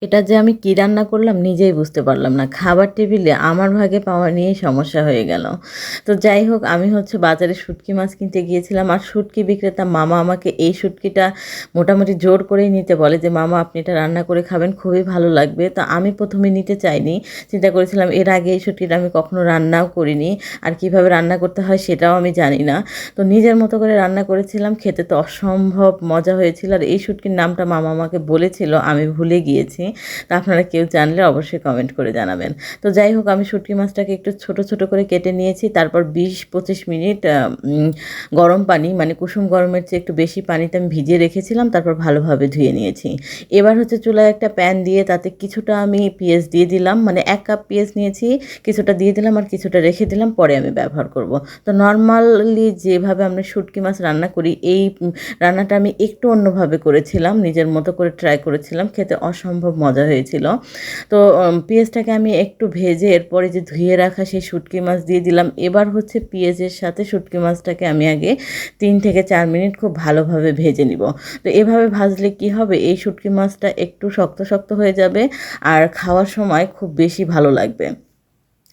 এটা যে আমি কি রান্না করলাম নিজেই বুঝতে পারলাম না। খাবার টেবিলে আমার ভাগে পাওয়া নিয়েই সমস্যা হয়ে গেল। তো যাই হোক আমি হচ্ছে বাজারে শুঁটকি মাছ কিনতে গিয়েছিলাম। আর শুঁটকি বিক্রেতা মামা আমাকে এই শুঁটকিটা মোটামুটি জোর করেই নিতে বলে যে, "মামা আপনি এটা রান্না করে খাবেন, খুবই ভালো লাগবে।" তো আমি ১ম এ নিতে চাইনি। চিন্তা করেছিলাম এর আগে এই শুঁটকিটা আমি কখনো রান্নাও করিনি। আর কিভাবে রান্না করতে হয় সেটাও আমি জানি না। তো নিজের মতো করে রান্না করেছিলাম। খেতে তো অসম্ভব মজা হয়েছিল। আর এই শুঁটকির নামটা মামা আমাকে বলেছিল, আমি ভুলে গিয়েছি। তা আপনারা কেউ জানলে অবশ্যই কমেন্ট করে জানাবেন। তো যাই হোক আমি শুঁটকি মাছটাকে একটু ছোট, ছোট করে কেটে নিয়েছি। তারপর ২০-২৫ মিনিট গরম পানি মানে কুসুম গরমের চেয়ে একটু বেশি পানিতে আমি ভিজিয়ে রেখেছিলাম। তারপর ভালোভাবে ধুয়ে নিয়েছি। এবার হচ্ছে চুলায় একটা প্যান দিয়ে তাতে কিছুটা আমি পেঁয়াজ দিয়ে দিলাম। মানে ১ কাপ পেঁয়াজ নিয়েছি, কিছুটা দিয়ে দিলাম আর কিছুটা রেখে দিলাম, পরে আমি ব্যবহার করব। তো নরমালি যেভাবে আমরা শুঁটকি মাছ রান্না করি এই রান্নাটা আমি একটু অন্যভাবে করেছিলাম। নিজের মতো করে ট্রাই করেছিলাম। খেতে অসম্ভব মজা হয়েছিল। তো পেঁয়াজটাকে আমি একটু ভেজে এরপরে যে ধুয়ে রাখা সেই শুঁটকি মাছ দিয়ে দিলাম। এবার হচ্ছে পেঁয়াজের সাথে শুঁটকি মাছটাকে আমি আগে ৩ থেকে ৪ মিনিট খুব ভালোভাবে ভেজে নিব। তো এভাবে ভাজলে কি হবে, এই শুঁটকি মাছটা একটু শক্ত, শক্ত হয়ে যাবে আর খাওয়ার সময় খুব বেশি ভালো লাগবে।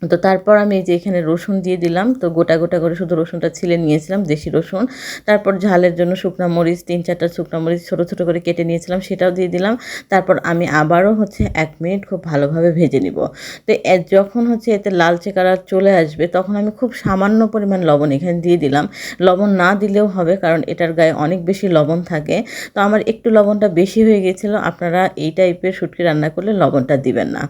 তো তারপর আমি এই যে এখানে রসুন দিয়ে দিলাম। তো গোটা, গোটা করে শুধু রসুনটা ছিলে নিয়েছিলাম, দেশি রসুন। তারপর ঝালের জন্য শুকনা মরিচ ৩-৪ টা শুকনা মরিচ ছোট, ছোট করে কেটে নিয়েছিলাম, সেটাও দিয়ে দিলাম। তারপর আমি আবারও হচ্ছে ১ মিনিট খুব ভালোভাবে ভেজে নিব। তো যখন হচ্ছে এতে লালচে কালার চলে আসবে তখন আমি খুব সামান্য পরিমাণ লবণ এখানে দিয়ে দিলাম। লবণ না দিলেও হবে কারণ এটার গায়ে অনেক বেশি লবণ থাকে। তো আমার একটু লবণটা বেশি হয়ে গিয়েছিল। আপনারা এই টাইপের শুঁটকি রান্না করলে লবণটা দিবেন না।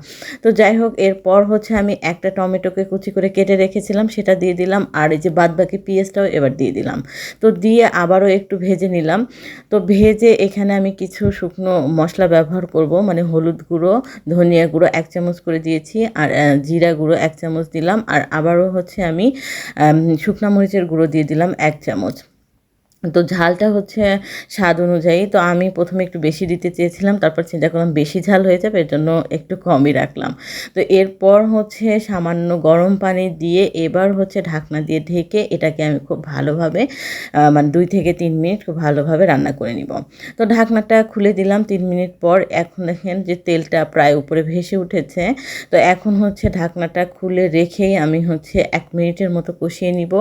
তো যাই হোক এরপর হচ্ছে আমি একটা টমেটোকে কুচি করে কেটে রেখেছিলাম সেটা দিয়ে দিলাম। আর এই যে বাদবাকি পেঁয়াজটাও এবার দিয়ে দিলাম। তো দিয়ে আবারও একটু ভেজে নিলাম। তো ভেজে এখানে আমি কিছু শুকনো মশলা ব্যবহার করব। মানে হলুদ গুঁড়ো, ধনিয়া গুঁড়ো ১ চামচ করে দিয়েছি আর জিরা গুঁড়ো ১ চামচ দিলাম। আর আবারও হচ্ছে আমি শুকনা মরিচের গুঁড়ো দিয়ে দিলাম ১ চামচ। তো ঝালটা হচ্ছে স্বাদ অনুযায়ী। তো আমি ১ম এ একটু বেশি দিতে চেয়েছিলাম। তারপর চিন্তা করলাম বেশি ঝাল হয়ে যাবে, এজন্য একটু কমই রাখলাম। তো এরপর হচ্ছে সামান্য গরম পানি দিয়ে এবার হচ্ছে ঢাকনা দিয়ে ঢেকে এটাকে আমি খুব ভালোভাবে মানে ২ থেকে ৩ মিনিট খুব ভালোভাবে রান্না করে নিব। তো ঢাকনাটা খুলে দিলাম ৩ মিনিট পর। এখন দেখেন যে তেলটা প্রায় উপরে ভেসে উঠেছে। তো এখন হচ্ছে ঢাকনাটা খুলে রেখেই আমি হচ্ছে ১ মিনিটের মতো কষিয়ে নিব।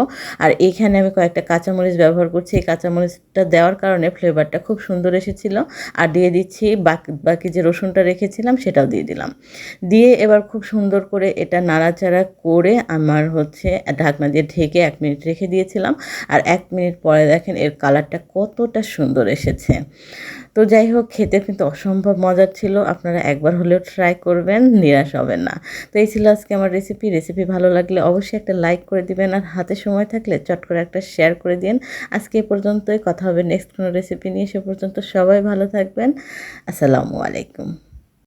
আর এখানে আমি কয়েকটা কাঁচামরিচ ব্যবহার করছি। এই কাঁচামরিচটা দেওয়ার কারণে ফ্লেভারটা খুব সুন্দর এসেছিল। আর দিয়ে দিচ্ছি বাকি যে রসুনটা রেখেছিলাম সেটাও দিয়ে দিলাম। দিয়ে এবার খুব সুন্দর করে এটা নাড়াচাড়া করে আমার হচ্ছে ঢাকনা দিয়ে ঢেকে ১ মিনিট রেখে দিয়েছিলাম। আর ১ মিনিট পরে দেখেন এর কালারটা কতটা সুন্দর এসেছে। তো যাই হোক খেতে কিন্তু অসম্ভব মজার ছিল। আপনারা একবার হলেও ট্রাই করবেন, নিরাশ হবেন না। তো এই ছিল আজকে আমার রেসিপি। রেসিপি ভালো লাগলে অবশ্যই একটা লাইক করে দিবেন আর হাতে সময় থাকলে চট করে একটা শেয়ার করে দিন। আজকে এ পর্যন্তই। কথা হবে নেক্সট কোনো রেসিপি নিয়ে। সে পর্যন্ত সবাই ভালো থাকবেন। আসসালামু আলাইকুম।